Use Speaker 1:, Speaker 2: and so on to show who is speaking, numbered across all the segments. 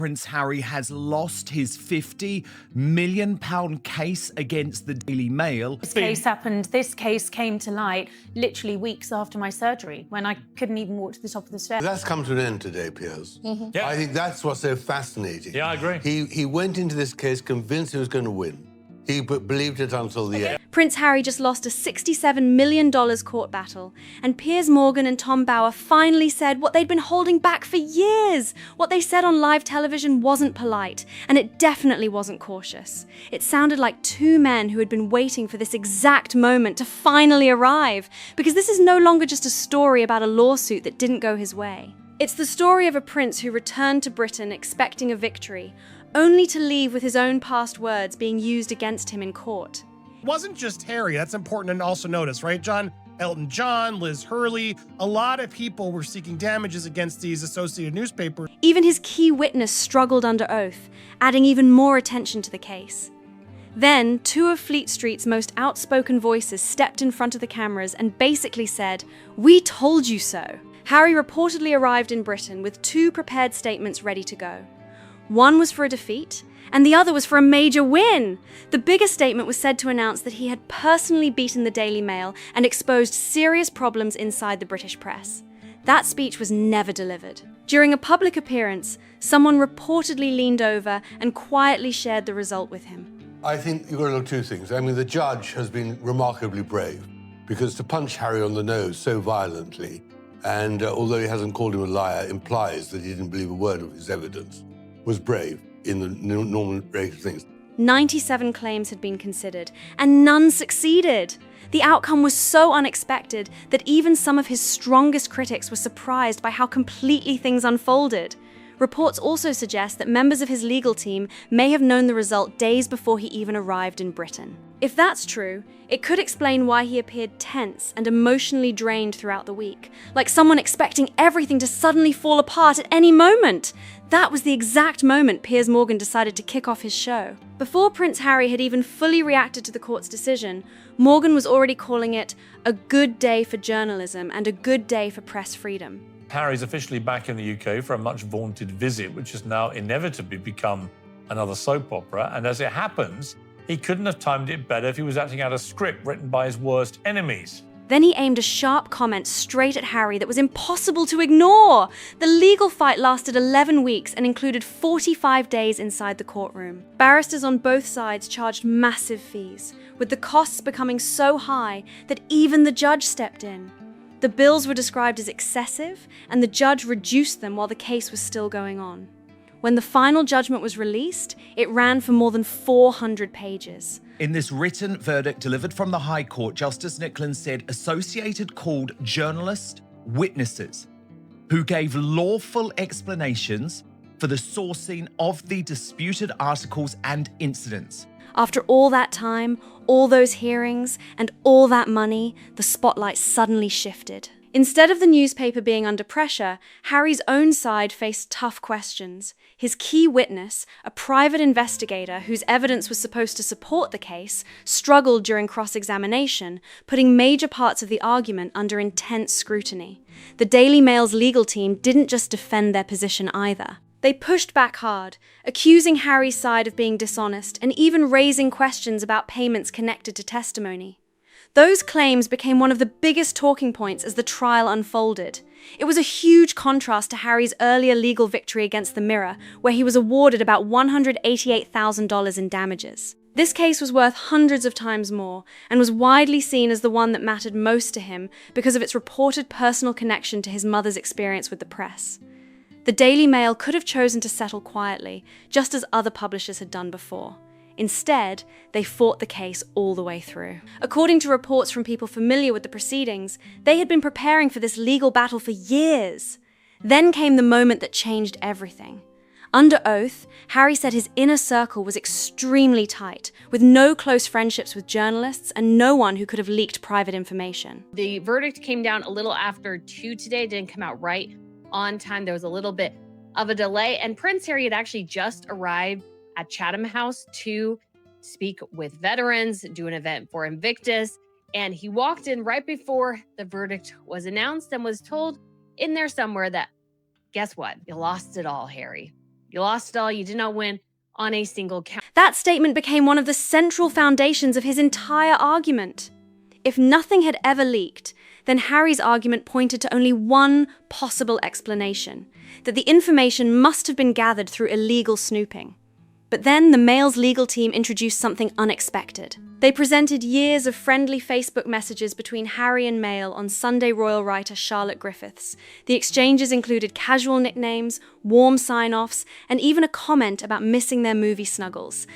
Speaker 1: Prince Harry has lost his £50 million case against the Daily Mail.
Speaker 2: This case came to light literally weeks after my surgery, when I couldn't even walk to the top of the stairs.
Speaker 3: That's come to an end today, Piers.
Speaker 4: Yeah.
Speaker 3: I think that's what's so fascinating.
Speaker 4: Yeah, I agree.
Speaker 3: He went into this case convinced he was going to win. He believed it until the end.
Speaker 5: Prince Harry just lost a $67 million court battle, and Piers Morgan and Tom Bower finally said what they'd been holding back for years. What they said on live television wasn't polite, and it definitely wasn't cautious. It sounded like two men who had been waiting for this exact moment to finally arrive, because this is no longer just a story about a lawsuit that didn't go his way. It's the story of a prince who returned to Britain expecting a victory, only to leave with his own past words being used against him in court.
Speaker 6: It wasn't just Harry, that's important to also notice, right, John? Elton John, Liz Hurley, a lot of people were seeking damages against these Associated newspapers.
Speaker 5: Even his key witness struggled under oath, adding even more attention to the case. Then, two of Fleet Street's most outspoken voices stepped in front of the cameras and basically said, "We told you so." Harry reportedly arrived in Britain with two prepared statements ready to go. One was for a defeat, and the other was for a major win. The bigger statement was said to announce that he had personally beaten the Daily Mail and exposed serious problems inside the British press. That speech was never delivered. During a public appearance, someone reportedly leaned over and quietly shared the result with him.
Speaker 3: I think you've got to look at two things. I mean, the judge has been remarkably brave, because to punch Harry on the nose so violently, and although he hasn't called him a liar, implies that he didn't believe a word of his evidence, was brave in the normal rate of things.
Speaker 5: 97 claims had been considered, and none succeeded. The outcome was so unexpected that even some of his strongest critics were surprised by how completely things unfolded. Reports also suggest that members of his legal team may have known the result days before he even arrived in Britain. If that's true, it could explain why he appeared tense and emotionally drained throughout the week, like someone expecting everything to suddenly fall apart at any moment. That was the exact moment Piers Morgan decided to kick off his show. Before Prince Harry had even fully reacted to the court's decision, Morgan was already calling it a good day for journalism and a good day for press freedom.
Speaker 4: Harry's officially back in the UK for a much vaunted visit, which has now inevitably become another soap opera. And as it happens, he couldn't have timed it better if he was acting out a script written by his worst enemies.
Speaker 5: Then he aimed a sharp comment straight at Harry that was impossible to ignore. The legal fight lasted 11 weeks and included 45 days inside the courtroom. Barristers on both sides charged massive fees, with the costs becoming so high that even the judge stepped in. The bills were described as excessive, and the judge reduced them while the case was still going on. When the final judgment was released, it ran for more than 400 pages.
Speaker 1: In this written verdict delivered from the High Court, Justice Nicklin said Associated called journalist witnesses who gave lawful explanations for the sourcing of the disputed articles and incidents.
Speaker 5: After all that time, all those hearings, and all that money, the spotlight suddenly shifted. Instead of the newspaper being under pressure, Harry's own side faced tough questions. His key witness, a private investigator whose evidence was supposed to support the case, struggled during cross-examination, putting major parts of the argument under intense scrutiny. The Daily Mail's legal team didn't just defend their position either. They pushed back hard, accusing Harry's side of being dishonest and even raising questions about payments connected to testimony. Those claims became one of the biggest talking points as the trial unfolded. It was a huge contrast to Harry's earlier legal victory against the Mirror, where he was awarded about $188,000 in damages. This case was worth hundreds of times more, and was widely seen as the one that mattered most to him because of its reported personal connection to his mother's experience with the press. The Daily Mail could have chosen to settle quietly, just as other publishers had done before. Instead, they fought the case all the way through. According to reports from people familiar with the proceedings, they had been preparing for this legal battle for years. Then came the moment that changed everything. Under oath, Harry said his inner circle was extremely tight, with no close friendships with journalists and no one who could have leaked private information.
Speaker 7: The verdict came down a little after 2 today. It didn't come out right on time. There was a little bit of a delay, and Prince Harry had actually just arrived at Chatham House to speak with veterans, do an event for Invictus, and he walked in right before the verdict was announced and was told in there somewhere that, guess what? You lost it all, Harry. You lost it all. You did not win on a single count.
Speaker 5: That statement became one of the central foundations of his entire argument. If nothing had ever leaked, then Harry's argument pointed to only one possible explanation, that the information must have been gathered through illegal snooping. But then the Mail's legal team introduced something unexpected. They presented years of friendly Facebook messages between Harry and Mail on Sunday Royal writer Charlotte Griffiths. The exchanges included casual nicknames, warm sign-offs, and even a comment about missing their movie snuggles.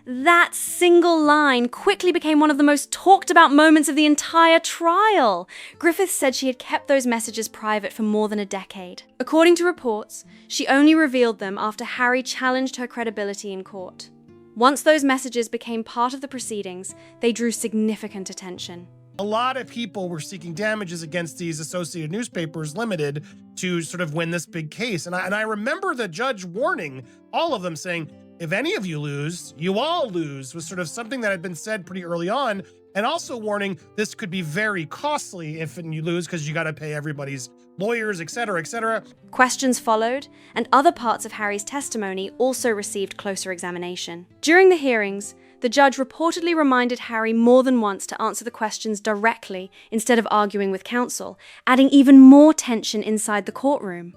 Speaker 5: That single line quickly became one of the most talked about moments of the entire trial. Griffiths said she had kept those messages private for more than a decade. According to reports, she only revealed them after Harry challenged her credibility in court. Once those messages became part of the proceedings, they drew significant attention.
Speaker 6: A lot of people were seeking damages against these Associated Newspapers Limited to sort of win this big case. And I remember the judge warning all of them, saying, if any of you lose, you all lose, was sort of something that had been said pretty early on, and also warning this could be very costly if you lose because you got to pay everybody's lawyers, et cetera, et cetera.
Speaker 5: Questions followed, and other parts of Harry's testimony also received closer examination. During the hearings, the judge reportedly reminded Harry more than once to answer the questions directly instead of arguing with counsel, adding even more tension inside the courtroom.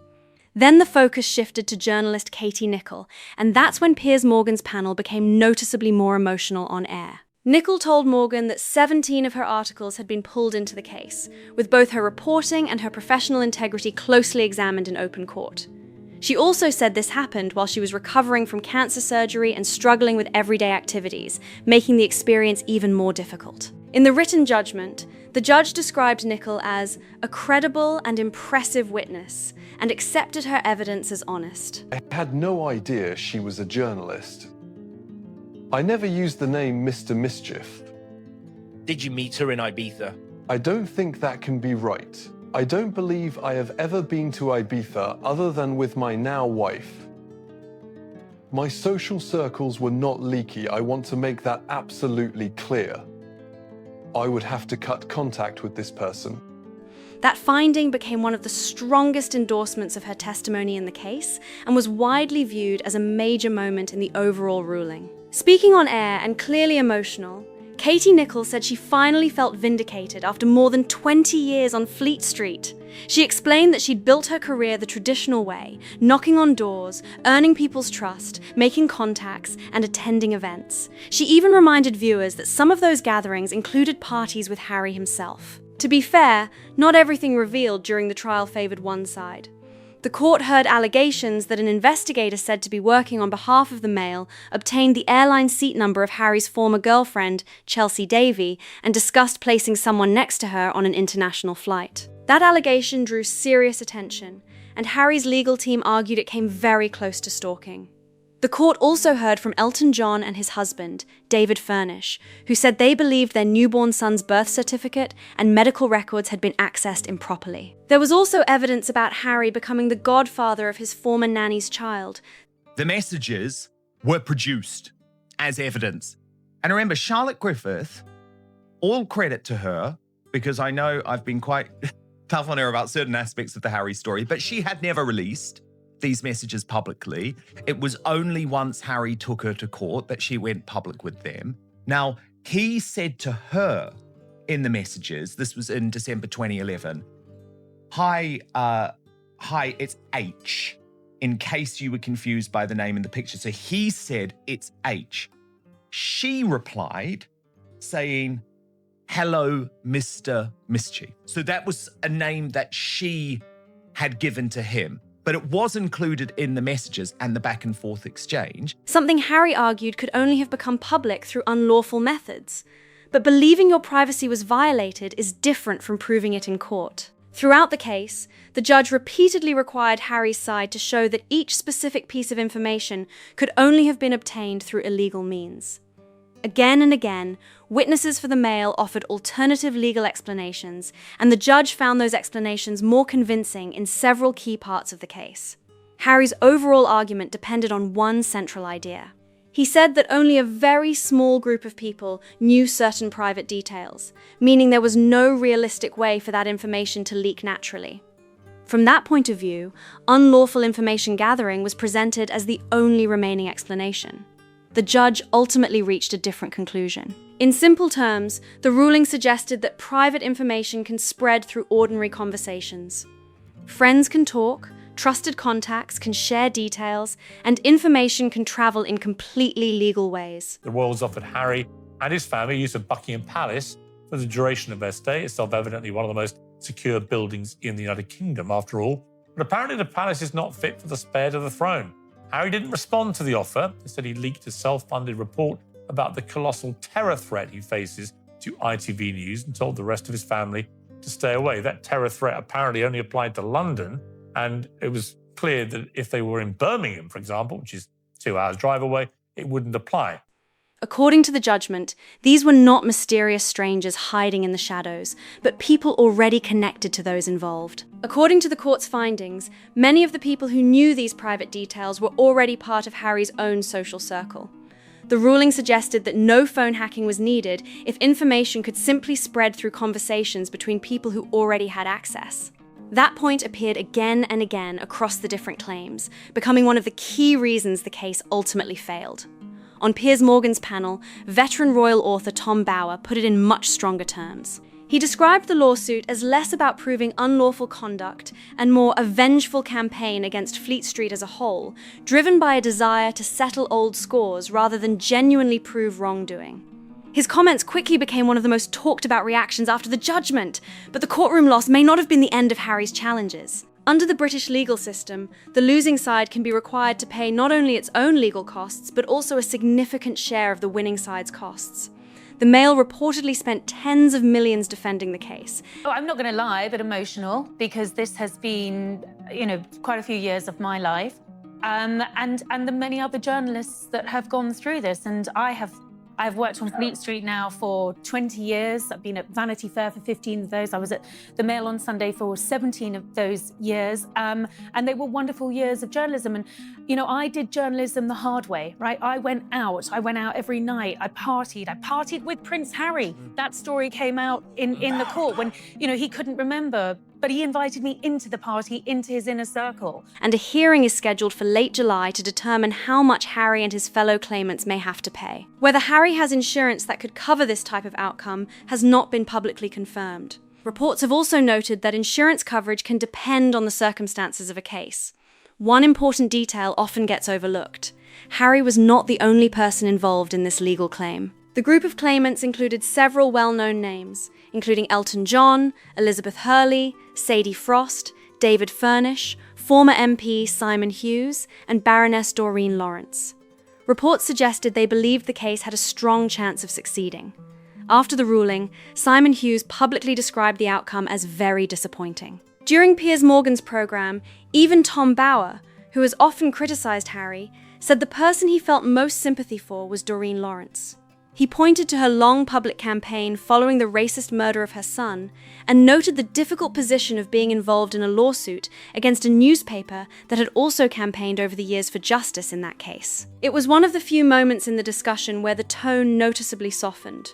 Speaker 5: Then the focus shifted to journalist Katie Nicholl, and that's when Piers Morgan's panel became noticeably more emotional on air. Nicholl told Morgan that 17 of her articles had been pulled into the case, with both her reporting and her professional integrity closely examined in open court. She also said this happened while she was recovering from cancer surgery and struggling with everyday activities, making the experience even more difficult. In the written judgment, the judge described Nicholl as a credible and impressive witness and accepted her evidence as honest.
Speaker 8: I had no idea she was a journalist. I never used the name Mr. Mischief.
Speaker 9: Did you meet her in Ibiza?
Speaker 8: I don't think that can be right. I don't believe I have ever been to Ibiza other than with my now wife. My social circles were not leaky. I want to make that absolutely clear. I would have to cut contact with this person.
Speaker 5: That finding became one of the strongest endorsements of her testimony in the case and was widely viewed as a major moment in the overall ruling. Speaking on air and clearly emotional, Katie Nicholl said she finally felt vindicated after more than 20 years on Fleet Street. She explained that she'd built her career the traditional way, knocking on doors, earning people's trust, making contacts, and attending events. She even reminded viewers that some of those gatherings included parties with Harry himself. To be fair, not everything revealed during the trial favored one side. The court heard allegations that an investigator said to be working on behalf of the Mail obtained the airline seat number of Harry's former girlfriend, Chelsea Davy, and discussed placing someone next to her on an international flight. That allegation drew serious attention, and Harry's legal team argued it came very close to stalking. The court also heard from Elton John and his husband, David Furnish, who said they believed their newborn son's birth certificate and medical records had been accessed improperly. There was also evidence about Harry becoming the godfather of his former nanny's child.
Speaker 1: The messages were produced as evidence. And remember, Charlotte Griffith, all credit to her, because I know I've been quite tough on her about certain aspects of the Harry story, but she had never released these messages publicly. It was only once Harry took her to court that she went public with them. Now, he said to her in the messages, this was in December 2011, hi, it's H, in case you were confused by the name in the picture. So he said, it's H. She replied saying, hello, Mr. Mischief. So that was a name that she had given to him. But it was included in the messages and the back and forth exchange.
Speaker 5: Something Harry argued could only have become public through unlawful methods. But believing your privacy was violated is different from proving it in court. Throughout the case, the judge repeatedly required Harry's side to show that each specific piece of information could only have been obtained through illegal means. Again and again, witnesses for the Mail offered alternative legal explanations, and the judge found those explanations more convincing in several key parts of the case. Harry's overall argument depended on one central idea. He said that only a very small group of people knew certain private details, meaning there was no realistic way for that information to leak naturally. From that point of view, unlawful information gathering was presented as the only remaining explanation. The judge ultimately reached a different conclusion. In simple terms, the ruling suggested that private information can spread through ordinary conversations. Friends can talk, trusted contacts can share details, and information can travel in completely legal ways.
Speaker 4: The royals offered Harry and his family use of Buckingham Palace for the duration of their stay. It's self-evidently one of the most secure buildings in the United Kingdom, after all. But apparently the palace is not fit for the spare to the throne. Harry didn't respond to the offer. Instead, he leaked a self-funded report about the colossal terror threat he faces to ITV News and told the rest of his family to stay away. That terror threat apparently only applied to London, and it was clear that if they were in Birmingham, for example, which is 2 hours' drive away, it wouldn't apply.
Speaker 5: According to the judgment, these were not mysterious strangers hiding in the shadows, but people already connected to those involved. According to the court's findings, many of the people who knew these private details were already part of Harry's own social circle. The ruling suggested that no phone hacking was needed if information could simply spread through conversations between people who already had access. That point appeared again and again across the different claims, becoming one of the key reasons the case ultimately failed. On Piers Morgan's panel, veteran royal author Tom Bower put it in much stronger terms. He described the lawsuit as less about proving unlawful conduct and more a vengeful campaign against Fleet Street as a whole, driven by a desire to settle old scores rather than genuinely prove wrongdoing. His comments quickly became one of the most talked about reactions after the judgment, but the courtroom loss may not have been the end of Harry's challenges. Under the British legal system, the losing side can be required to pay not only its own legal costs, but also a significant share of the winning side's costs. The Mail reportedly spent tens of millions defending the case.
Speaker 2: Oh, I'm not going to lie, a bit emotional, because this has been, quite a few years of my life, and the many other journalists that have gone through this. And I've worked on Fleet Street now for 20 years. I've been at Vanity Fair for 15 of those. I was at the Mail on Sunday for 17 of those years. And they were wonderful years of journalism. And, I did journalism the hard way, right? I went out every night. I partied with Prince Harry. That story came out in the court when, he couldn't remember, but he invited me into the party, into his inner circle.
Speaker 5: And a hearing is scheduled for late July to determine how much Harry and his fellow claimants may have to pay. Whether Harry has insurance that could cover this type of outcome has not been publicly confirmed. Reports have also noted that insurance coverage can depend on the circumstances of a case. One important detail often gets overlooked. Harry was not the only person involved in this legal claim. The group of claimants included several well-known names, including Elton John, Elizabeth Hurley, Sadie Frost, David Furnish, former MP Simon Hughes, and Baroness Doreen Lawrence. Reports suggested they believed the case had a strong chance of succeeding. After the ruling, Simon Hughes publicly described the outcome as very disappointing. During Piers Morgan's programme, even Tom Bower, who has often criticised Harry, said the person he felt most sympathy for was Doreen Lawrence. He pointed to her long public campaign following the racist murder of her son and noted the difficult position of being involved in a lawsuit against a newspaper that had also campaigned over the years for justice in that case. It was one of the few moments in the discussion where the tone noticeably softened.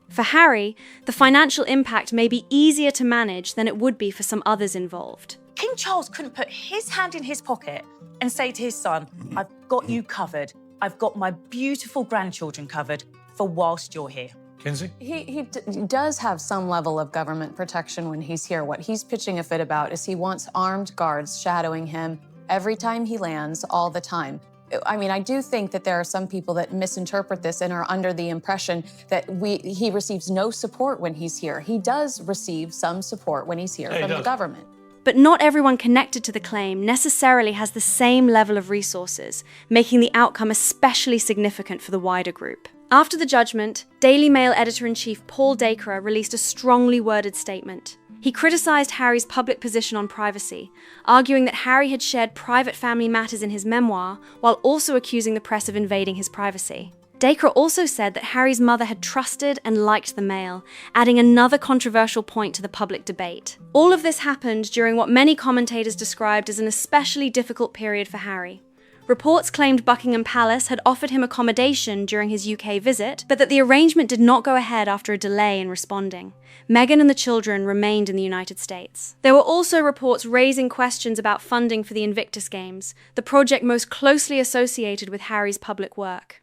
Speaker 5: For Harry, the financial impact may be easier to manage than it would be for some others involved.
Speaker 10: King Charles couldn't put his hand in his pocket and say to his son, I've got you covered. I've got my beautiful grandchildren covered for whilst you're here.
Speaker 4: Kinsey?
Speaker 11: He does have some level of government protection when he's here. What he's pitching a fit about is he wants armed guards shadowing him every time he lands, all the time. I mean, I do think that there are some people that misinterpret this and are under the impression that he receives no support when he's here. He does receive some support when he's here from the government.
Speaker 5: But not everyone connected to the claim necessarily has the same level of resources, making the outcome especially significant for the wider group. After the judgment, Daily Mail editor-in-chief Paul Dacre released a strongly worded statement. He criticised Harry's public position on privacy, arguing that Harry had shared private family matters in his memoir, while also accusing the press of invading his privacy. Dacre also said that Harry's mother had trusted and liked the Mail, adding another controversial point to the public debate. All of this happened during what many commentators described as an especially difficult period for Harry. Reports claimed Buckingham Palace had offered him accommodation during his UK visit, but that the arrangement did not go ahead after a delay in responding. Meghan and the children remained in the United States. There were also reports raising questions about funding for the Invictus Games, the project most closely associated with Harry's public work.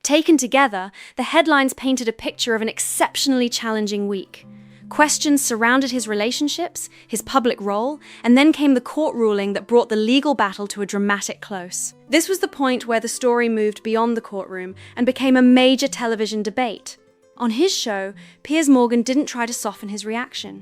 Speaker 5: Taken together, the headlines painted a picture of an exceptionally challenging week. Questions surrounded his relationships, his public role, and then came the court ruling that brought the legal battle to a dramatic close. This was the point where the story moved beyond the courtroom and became a major television debate. On his show, Piers Morgan didn't try to soften his reaction.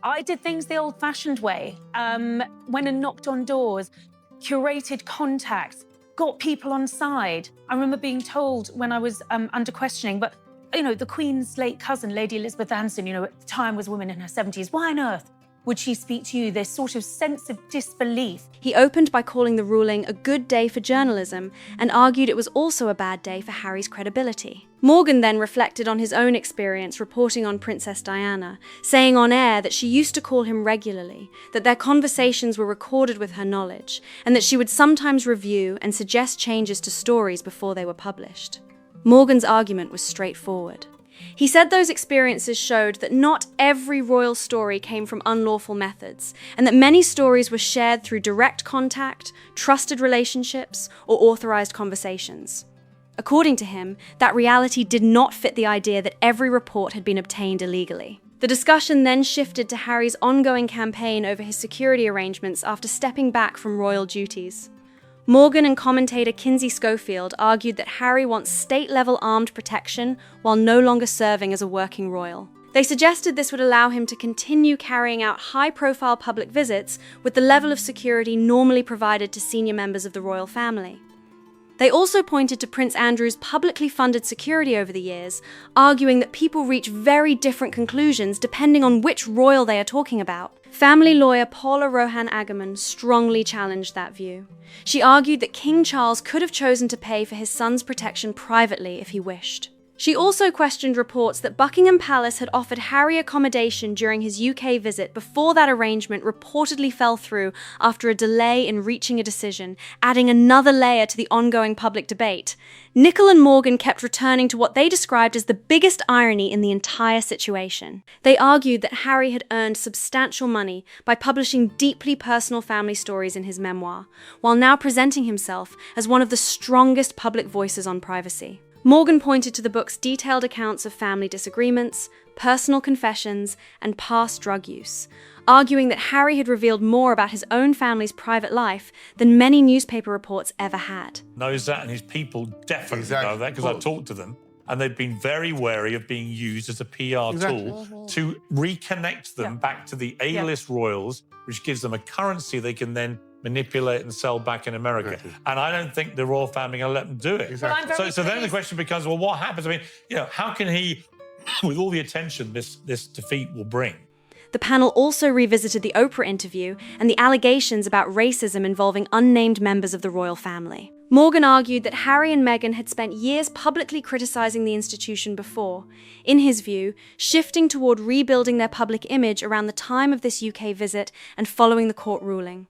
Speaker 2: I did things the old-fashioned way. Went and knocked on doors, curated contacts, got people on side. I remember being told when I was under questioning, but the Queen's late cousin, Lady Elizabeth Anson, at the time was a woman in her 70s. Why on earth would she speak to you? This sort of sense of disbelief.
Speaker 5: He opened by calling the ruling a good day for journalism and argued it was also a bad day for Harry's credibility. Morgan then reflected on his own experience reporting on Princess Diana, saying on air that she used to call him regularly, that their conversations were recorded with her knowledge, and that she would sometimes review and suggest changes to stories before they were published. Morgan's argument was straightforward. He said those experiences showed that not every royal story came from unlawful methods, and that many stories were shared through direct contact, trusted relationships, or authorized conversations. According to him, that reality did not fit the idea that every report had been obtained illegally. The discussion then shifted to Harry's ongoing campaign over his security arrangements after stepping back from royal duties. Morgan and commentator Kinsey Schofield argued that Harry wants state-level armed protection while no longer serving as a working royal. They suggested this would allow him to continue carrying out high-profile public visits with the level of security normally provided to senior members of the royal family. They also pointed to Prince Andrew's publicly funded security over the years, arguing that people reach very different conclusions depending on which royal they are talking about. Family lawyer Paula Rohan Agerman strongly challenged that view. She argued that King Charles could have chosen to pay for his son's protection privately if he wished. She also questioned reports that Buckingham Palace had offered Harry accommodation during his UK visit before that arrangement reportedly fell through after a delay in reaching a decision, adding another layer to the ongoing public debate. Nicholl and Morgan kept returning to what they described as the biggest irony in the entire situation. They argued that Harry had earned substantial money by publishing deeply personal family stories in his memoir, while now presenting himself as one of the strongest public voices on privacy. Morgan pointed to the book's detailed accounts of family disagreements, personal confessions, and past drug use, arguing that Harry had revealed more about his own family's private life than many newspaper reports ever had.
Speaker 4: Knows that, and his people definitely know that, because I've talked to them, and they've been very wary of being used as a PR tool to reconnect them back to the A-list royals, which gives them a currency they can then manipulate and sell back in America. And I don't think the royal family are going to let them do it. So then the question becomes, well, what happens? I mean, how can he, with all the attention this defeat will bring?
Speaker 5: The panel also revisited the Oprah interview and the allegations about racism involving unnamed members of the royal family. Morgan argued that Harry and Meghan had spent years publicly criticizing the institution before, in his view, shifting toward rebuilding their public image around the time of this UK visit and following the court ruling.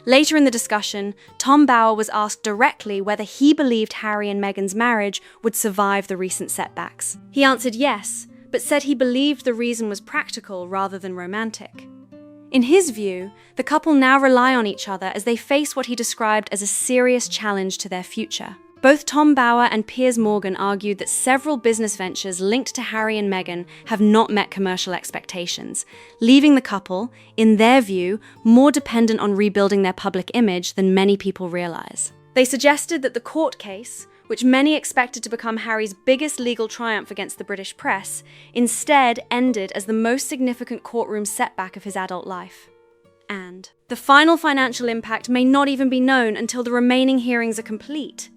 Speaker 5: Later in the discussion, Tom Bower was asked directly whether he believed Harry and Meghan's marriage would survive the recent setbacks. He answered yes, but said he believed the reason was practical rather than romantic. In his view, the couple now rely on each other as they face what he described as a serious challenge to their future. Both Tom Bower and Piers Morgan argued that several business ventures linked to Harry and Meghan have not met commercial expectations, leaving the couple, in their view, more dependent on rebuilding their public image than many people realize. They suggested that the court case, which many expected to become Harry's biggest legal triumph against the British press, instead ended as the most significant courtroom setback of his adult life. And the final financial impact may not even be known until the remaining hearings are complete.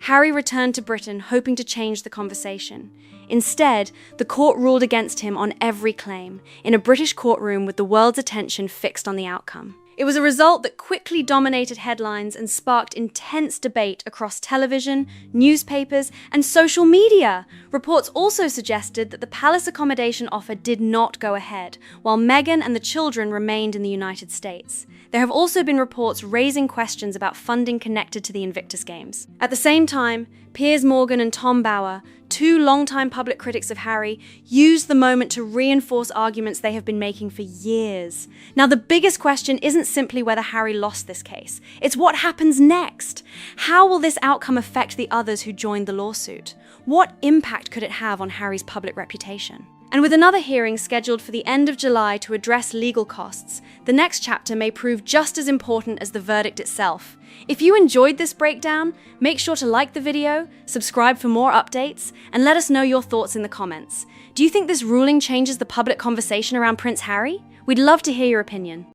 Speaker 5: Harry returned to Britain hoping to change the conversation. Instead, the court ruled against him on every claim, in a British courtroom with the world's attention fixed on the outcome. It was a result that quickly dominated headlines and sparked intense debate across television, newspapers, and social media. Reports also suggested that the palace accommodation offer did not go ahead, while Meghan and the children remained in the United States. There have also been reports raising questions about funding connected to the Invictus Games. At the same time, Piers Morgan and Tom Bower, two longtime public critics of Harry, used the moment to reinforce arguments they have been making for years. Now, the biggest question isn't simply whether Harry lost this case. It's what happens next. How will this outcome affect the others who joined the lawsuit? What impact could it have on Harry's public reputation? And with another hearing scheduled for the end of July to address legal costs, the next chapter may prove just as important as the verdict itself. If you enjoyed this breakdown, make sure to like the video, subscribe for more updates, and let us know your thoughts in the comments. Do you think this ruling changes the public conversation around Prince Harry? We'd love to hear your opinion.